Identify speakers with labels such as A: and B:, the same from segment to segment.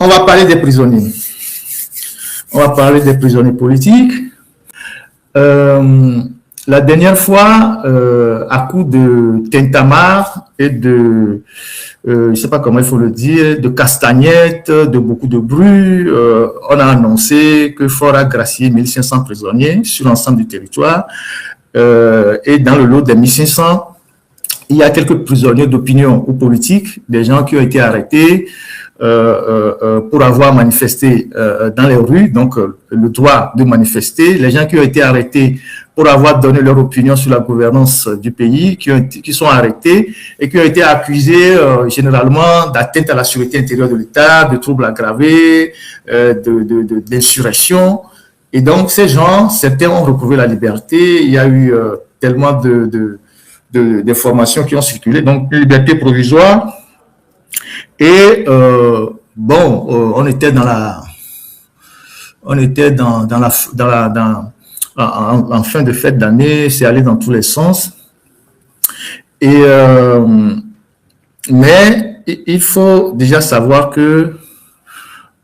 A: On va parler des prisonniers. On va parler des prisonniers politiques. La dernière fois, à coup de tintamarre et de, je ne sais pas comment il faut le dire, de castagnettes, de beaucoup de bruit, on a annoncé que Fort a gracié 1500 prisonniers sur l'ensemble du territoire. Et dans le lot des 1500, il y a quelques prisonniers d'opinion ou politique, des gens qui ont été arrêtés pour avoir manifesté dans les rues, donc le droit de manifester, les gens qui ont été arrêtés pour avoir donné leur opinion sur la gouvernance du pays, qui sont arrêtés et qui ont été accusés généralement d'atteinte à la sécurité intérieure de l'État, de troubles aggravés, d'insurrection. Et donc ces gens, certains ont retrouvé la liberté, il y a eu tellement d'informations qui ont circulé, donc une liberté provisoire. Et on était en fin de fête d'année, c'est allé dans tous les sens. Et mais il faut déjà savoir que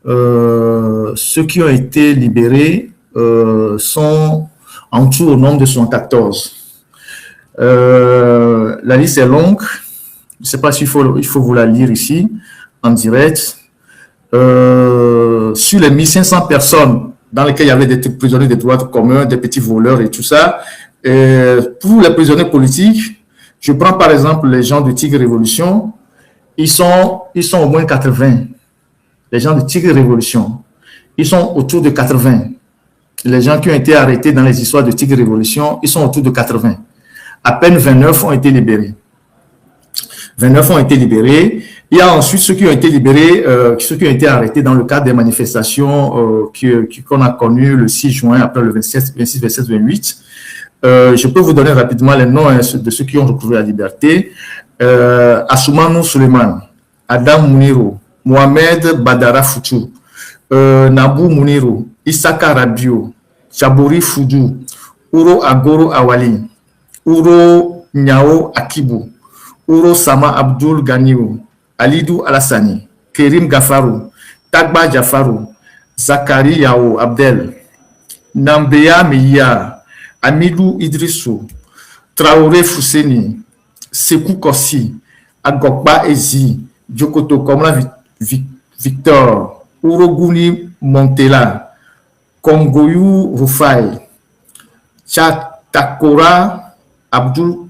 A: ceux qui ont été libérés sont en tout au nombre de 74. La liste est longue. Je ne sais pas s'il faut vous la lire ici, en direct. Sur les 1500 personnes dans lesquelles il y avait des prisonniers de droits communs, des petits voleurs et tout ça, pour les prisonniers politiques, je prends par exemple les gens de Tigre Révolution, ils sont au moins 80. Les gens de Tigre Révolution, ils sont autour de 80. Les gens qui ont été arrêtés dans les histoires de Tigre Révolution, ils sont autour de 80. À peine 29 ont été libérés. 29 ont été libérés. Il y a ensuite ceux qui ont été libérés, ceux qui ont été arrêtés dans le cadre des manifestations qu'on a connues le 6 juin, après le 26, 27, 28. Je peux vous donner rapidement les noms de ceux qui ont retrouvé la liberté. Assoumanou Suleiman, Adam Mounirou, Mohamed Badara Foutou, Nabou Mounirou, Issaka Rabiou, Chabouri Foudou, Ouro Agoro Awali, Ouro Nyao Akibou, Ouro Sama Abdul Ganiou, Alidou Alassani, Kerim Gafarou, Tagba Jafarou, Zakari Yao Abdel, Nambeya Meya, Amidou Idrissou, Traoré Fousseni, Sekou Kossi, Agokba Ezi, Djokoto Komla Victor, Uroguni Montela, Kongoyou Rufai, Chatakora Abdul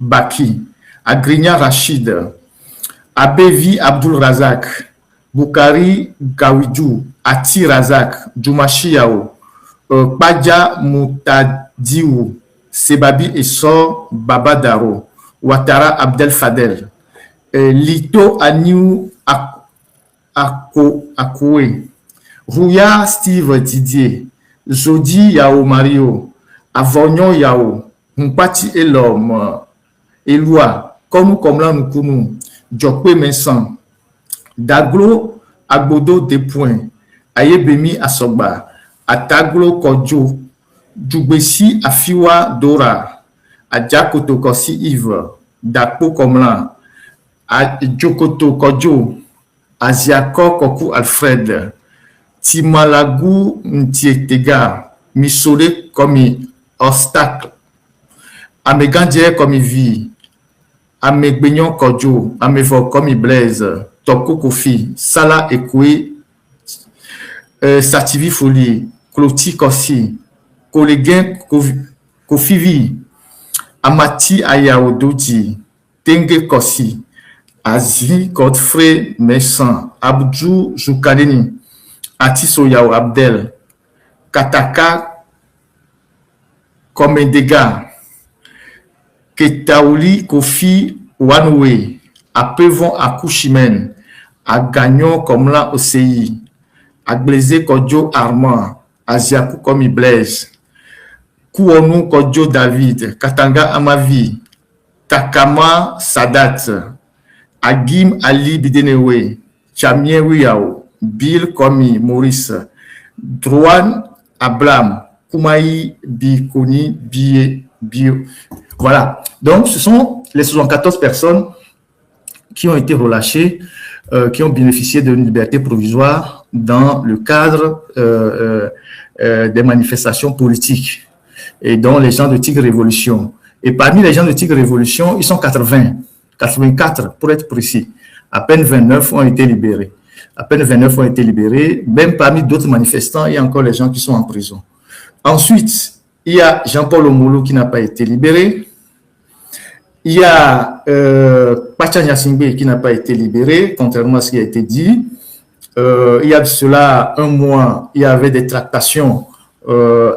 A: Baki, Agrinya Rachid, Abevi Abdul Razak, Boukari Gawidou, Ati Razak, Djoumachi Yao, Padja Moutadiou, Sebabi Essor Baba Daro, Ouattara Abdel Fadel, Lito Aniou Akoué, Rouya Steve Didier, Zodi Yao Mario, Avognon Yao, Mpati Elom, Eloi, Konou Komla Nkounou, Djokwe Mensan, Daglo Agbodo Depoint, Ayebemi Asoba, Ataglo Kodjo, Djoubessi Afiwa Dora, Adjakoto Kossi Yves, Dapo Komlan, Adjokoto Kodjo, Aziako Koku Alfred, Timalagu Ntietega, Misole Komi Obstacle, Amegandie Komi Vi, Amegbenyon Kodjo, Amevo Komi Blaise, Toko Kofi, Salah Ekwe, Sativi Foli, Kloti Kossi, Kolegin Kofivi, Amati Ayaodoji, Tenge Kossi, Azi Godfrey Messan, Abdou Joukaleni, Atiso Yao Abdel, Kataka Komendega, Ketaouli Kofi Wanoué, Apevon Akouchimen, Agagnon Komla Osei, Agbleze Kodjo Armand, Aziakou Komi Blaise, Kouonou Kodjo David, Katanga Amavi, Takama Sadat, Agim Ali Bidenewe, Chamien Wiyao, Bill Komi Maurice, Drouane Ablam, Koumaï Bikoni Bio. Voilà. Donc, ce sont les 74 personnes qui ont été relâchées qui ont bénéficié d'une liberté provisoire dans le cadre des manifestations politiques et dont les gens de Tigre Révolution. Et parmi les gens de Tigre Révolution, ils sont 84 pour être précis. À peine 29 ont été libérés. À peine 29 ont été libérés. Même parmi d'autres manifestants, il y a encore les gens qui sont en prison. Ensuite, il y a Jean-Paul Omolo qui n'a pas été libéré. Il y a Pacha Nyasingbe qui n'a pas été libéré, contrairement à ce qui a été dit. Il y a de cela un mois, il y avait des tractations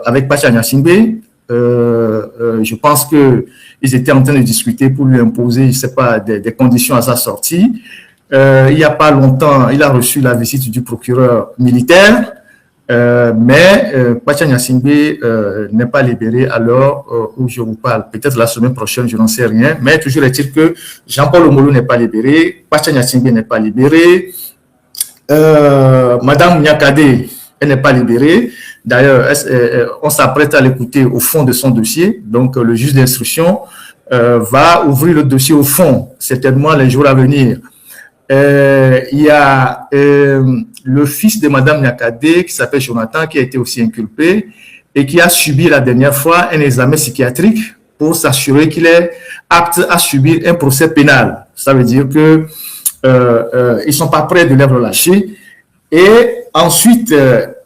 A: avec Pacha Nyasingbe. Je pense qu'ils étaient en train de discuter pour lui imposer, je ne sais pas, des conditions à sa sortie. Il n'y a pas longtemps, il a reçu la visite du procureur militaire, mais Pacha Nyasingbe n'est pas libéré à l'heure où je vous parle. Peut-être la semaine prochaine, je n'en sais rien, mais toujours est-il que Jean-Paul Omolo n'est pas libéré, Pacha Nyasingbe n'est pas libéré, Madame Nyakade, elle n'est pas libérée. D'ailleurs, on s'apprête à l'écouter au fond de son dossier. Donc, le juge d'instruction va ouvrir le dossier au fond, certainement les jours à venir. Il y a le fils de Madame Nyakade, qui s'appelle Jonathan, qui a été aussi inculpé et qui a subi la dernière fois un examen psychiatrique pour s'assurer qu'il est apte à subir un procès pénal. Ça veut dire que ils sont pas prêts de les relâcher. Et ensuite,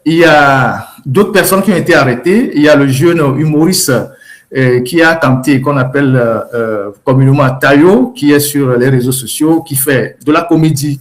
A: il y a d'autres personnes qui ont été arrêtées. Il y a le jeune humoriste qui a tenté, qu'on appelle communément Tayo, qui est sur les réseaux sociaux, qui fait de la comédie,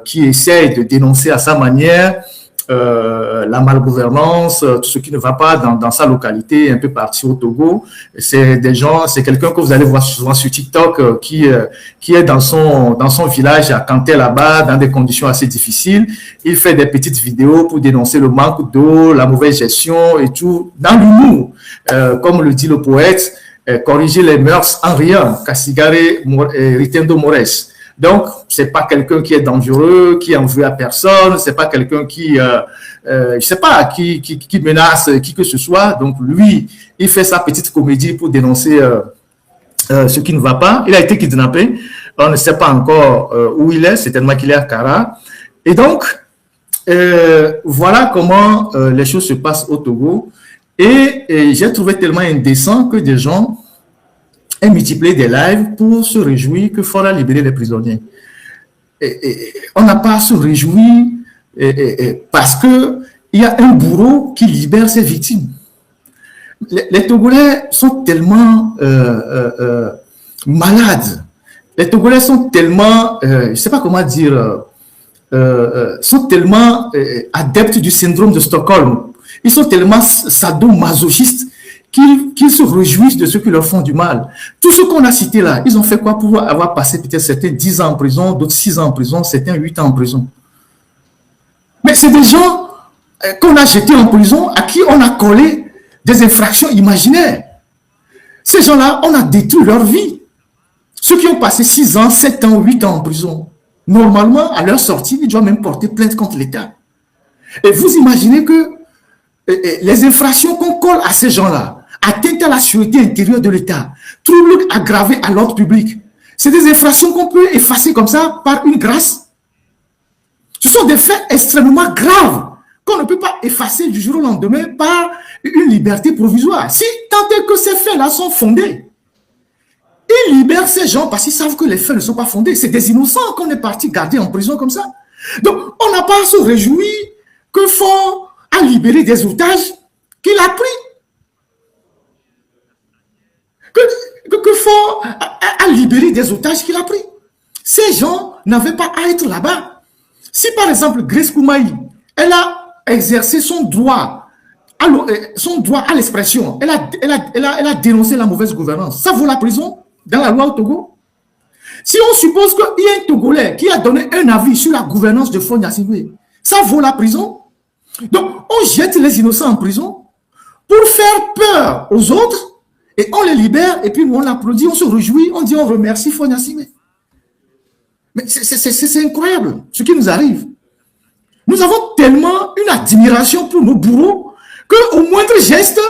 A: qui essaie de dénoncer à sa manière la malgouvernance, tout ce qui ne va pas dans sa localité, un peu partout au Togo. C'est des gens, c'est quelqu'un que vous allez voir souvent sur TikTok qui est dans son village à Kanté là-bas, dans des conditions assez difficiles. Il fait des petites vidéos pour dénoncer le manque d'eau, la mauvaise gestion et tout, dans l'humour, comme le dit le poète, corriger les mœurs en rien, Kassigare Ritendo Mores. Donc, c'est pas quelqu'un qui est dangereux, qui en veut à personne, c'est pas quelqu'un qui, je sais pas, qui menace qui que ce soit. Donc, lui, il fait sa petite comédie pour dénoncer ce qui ne va pas. Il a été kidnappé. On ne sait pas encore où il est. Certainement qu'il est à Kara. Et donc, voilà comment les choses se passent au Togo. Et j'ai trouvé tellement indécent que des gens et multiplier des lives pour se réjouir que Fora a libéré les prisonniers. On n'a pas à se réjouir parce qu'il y a un bourreau qui libère ses victimes. Les Togolais sont tellement malades. Les Togolais sont tellement, je ne sais pas comment dire, sont tellement adeptes du syndrome de Stockholm. Ils sont tellement sadomasochistes qu'ils se réjouissent de ceux qui leur font du mal. Tous ceux qu'on a cités là, ils ont fait quoi pour avoir passé peut-être certains 10 ans en prison, d'autres 6 ans en prison, certains 8 ans en prison. Mais c'est des gens qu'on a jetés en prison, à qui on a collé des infractions imaginaires. Ces gens-là, on a détruit leur vie. Ceux qui ont passé 6 ans, 7 ans, 8 ans en prison, normalement, à leur sortie, ils doivent même porter plainte contre l'État. Et vous imaginez que les infractions qu'on colle à ces gens-là, atteinte à la sécurité intérieure de l'État, trouble aggravé à l'ordre public, c'est des infractions qu'on peut effacer comme ça par une grâce. Ce sont des faits extrêmement graves qu'on ne peut pas effacer du jour au lendemain par une liberté provisoire. Si tant est que ces faits-là sont fondés, ils libèrent ces gens parce qu'ils savent que les faits ne sont pas fondés. C'est des innocents qu'on est parti garder en prison comme ça. Donc, on n'a pas à se réjouir que Faure a libéré des otages qu'il a pris. Que Faure a libéré des otages qu'il a pris. Ces gens n'avaient pas à être là-bas. Si par exemple Grace Koumaï, elle a exercé son droit à l'expression, elle a dénoncé la mauvaise gouvernance, ça vaut la prison dans la loi au Togo. Si on suppose qu'il y a un Togolais qui a donné un avis sur la gouvernance de Faure Gnassingbé, ça vaut la prison. Donc on jette les innocents en prison pour faire peur aux autres et on les libère et puis on l'applaudit, on se réjouit, on dit on remercie Faure Gnassingbé. Mais c'est incroyable ce qui nous arrive. Nous avons tellement une admiration pour nos bourreaux qu'au moindre geste,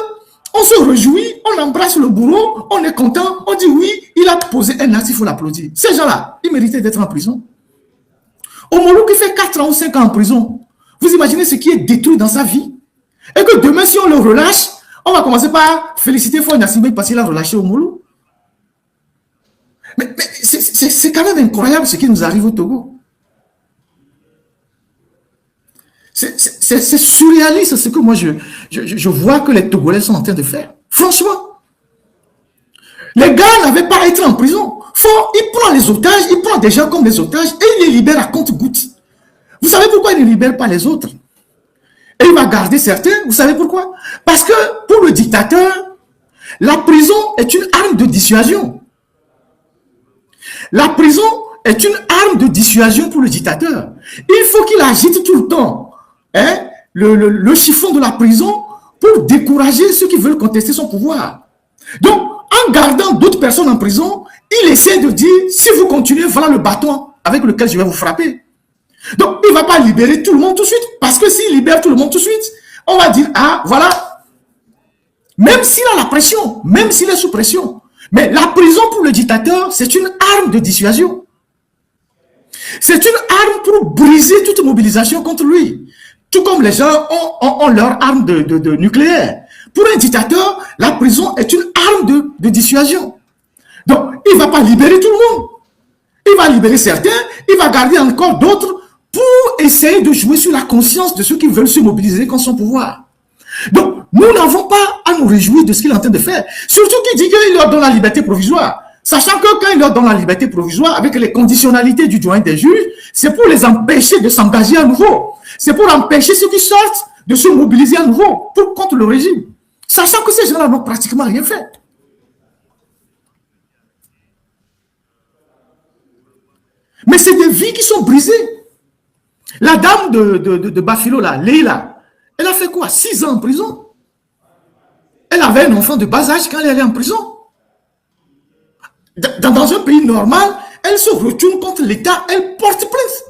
A: on se réjouit, on embrasse le bourreau, on est content, on dit oui, il a posé un acte, il faut l'applaudir. Ces gens-là, ils méritaient d'être en prison. Omolo qui fait 4 ans ou 5 ans en prison, vous imaginez ce qui est détruit dans sa vie? Et que demain, si on le relâche, on va commencer par féliciter Faure Gnassingbé parce qu'il a relâché Omolo. Mais c'est quand même incroyable ce qui nous arrive au Togo. C'est surréaliste ce que moi je vois que les Togolais sont en train de faire. Franchement, les gars n'avaient pas à être en prison. Il prend les otages, il prend des gens comme des otages et il les libère à compte-gouttes. Vous savez pourquoi il ne libère pas les autres? Et il va garder certains. Vous savez pourquoi? Parce que pour le dictateur, la prison est une arme de dissuasion. La prison est une arme de dissuasion pour le dictateur. Il faut qu'il agite tout le temps le chiffon de la prison pour décourager ceux qui veulent contester son pouvoir. Donc, en gardant d'autres personnes en prison, il essaie de dire, si vous continuez, voilà le bâton avec lequel je vais vous frapper. Donc, il ne va pas libérer tout le monde tout de suite, parce que s'il libère tout le monde tout de suite, on va dire, ah, voilà. Même s'il a la pression, même s'il est sous pression. Mais la prison pour le dictateur, c'est une arme de dissuasion. C'est une arme pour briser toute mobilisation contre lui. Tout comme les gens ont leur arme de nucléaire. Pour un dictateur, la prison est une arme de dissuasion. Donc, il ne va pas libérer tout le monde. Il va libérer certains, il va garder encore d'autres pour essayer de jouer sur la conscience de ceux qui veulent se mobiliser contre son pouvoir. Donc, nous n'avons pas à nous réjouir de ce qu'il est en train de faire. Surtout qu'il dit qu'il leur donne la liberté provisoire. Sachant que quand il leur donne la liberté provisoire, avec les conditionnalités du doyen des juges, c'est pour les empêcher de s'engager à nouveau. C'est pour empêcher ceux qui sortent de se mobiliser à nouveau contre le régime. Sachant que ces gens-là n'ont pratiquement rien fait. Mais c'est des vies qui sont brisées. La dame de Bafilo, là, Leila, elle a fait quoi? 6 ans en prison. Elle avait un enfant de bas âge quand elle allait en prison. Dans un pays normal, elle se retourne contre l'État, elle porte plainte.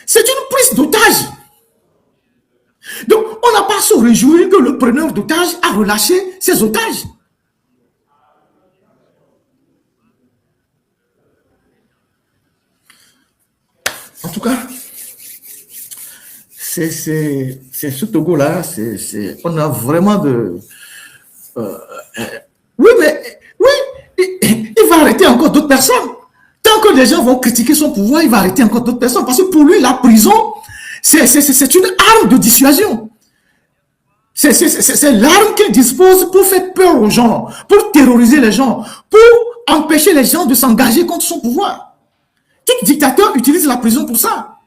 A: C'est une prise d'otage. Donc, on n'a pas à se réjouir que le preneur d'otages a relâché ses otages. En tout cas, c'est ce Togo-là, on a vraiment de... oui, mais il va arrêter encore d'autres personnes. Tant que les gens vont critiquer son pouvoir, il va arrêter encore d'autres personnes. Parce que pour lui, la prison, c'est une arme de dissuasion. C'est l'arme qu'il dispose pour faire peur aux gens, pour terroriser les gens, pour empêcher les gens de s'engager contre son pouvoir. Tout dictateur utilise la prison pour ça.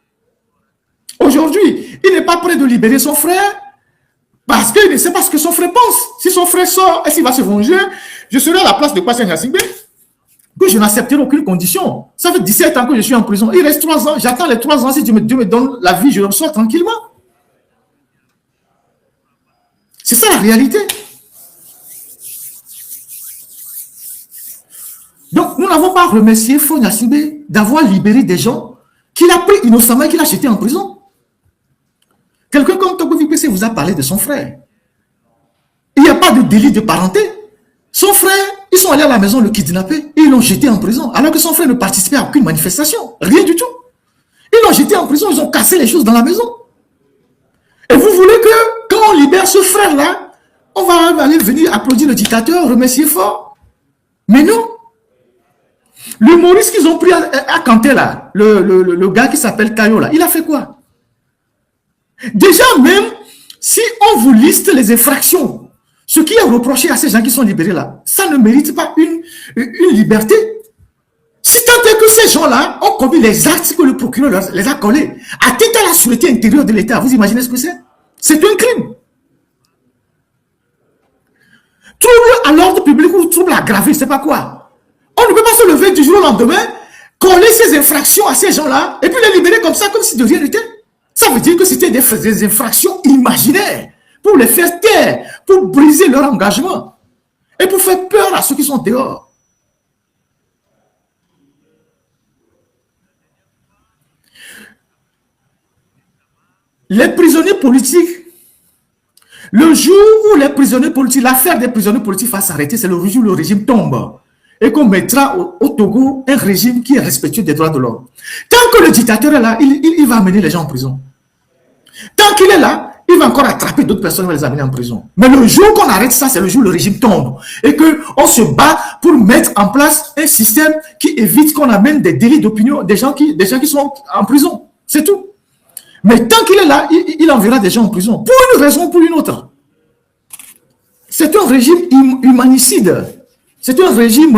A: Aujourd'hui, il n'est pas prêt de libérer son frère parce qu'il ne sait pas ce que son frère pense. Si son frère sort, est-ce qu'il va se venger? Je serai à la place de Faure Gnassingbé, que je n'accepterai aucune condition. Ça fait 17 ans que je suis en prison. Il reste 3 ans. J'attends les 3 ans. Si Dieu me donne la vie, je ressors tranquillement. C'est ça la réalité. Donc, nous n'avons pas remercié Faure Gnassingbé d'avoir libéré des gens qu'il a pris innocemment et qu'il a jetés en prison. Quelqu'un comme Togo VPC vous a parlé de son frère. Il n'y a pas de délit de parenté. Son frère, ils sont allés à la maison le kidnapper et ils l'ont jeté en prison, alors que son frère ne participait à aucune manifestation. Rien du tout. Ils l'ont jeté en prison, ils ont cassé les choses dans la maison. Et vous voulez que, quand on libère ce frère-là, on va aller venir applaudir le dictateur, remercier fort? Mais non. L'humoriste qu'ils ont pris à Kanté, là, le gars qui s'appelle Kayo, là, il a fait quoi? Déjà même, si on vous liste les infractions, ce qui est reproché à ces gens qui sont libérés là, ça ne mérite pas une liberté. Si tant est que ces gens-là ont commis les actes que le procureur les a collés, atteinte à la sûreté intérieure de l'État, vous imaginez ce que c'est? C'est un crime. Trouble à l'ordre public ou trouble aggravé, c'est pas quoi. On ne peut pas se lever du jour au lendemain, coller ces infractions à ces gens-là, et puis les libérer comme ça, comme si de rien n'était. Ça veut dire que c'était des infractions imaginaires, pour les faire taire, pour briser leur engagement, et pour faire peur à ceux qui sont dehors. Les prisonniers politiques, le jour où les prisonniers politiques, l'affaire des prisonniers politiques va s'arrêter, c'est le jour où le régime tombe. et qu'on mettra au Togo un régime qui est respectueux des droits de l'homme. Tant que le dictateur est là, il va amener les gens en prison. Tant qu'il est là, il va encore attraper d'autres personnes et va les amener en prison. Mais le jour qu'on arrête ça, c'est le jour où le régime tombe. Et qu'on se bat pour mettre en place un système qui évite qu'on amène des délits d'opinion, des gens qui sont en prison. C'est tout. Mais tant qu'il est là, il enverra des gens en prison. Pour une raison ou pour une autre. C'est un régime humanicide. C'est un régime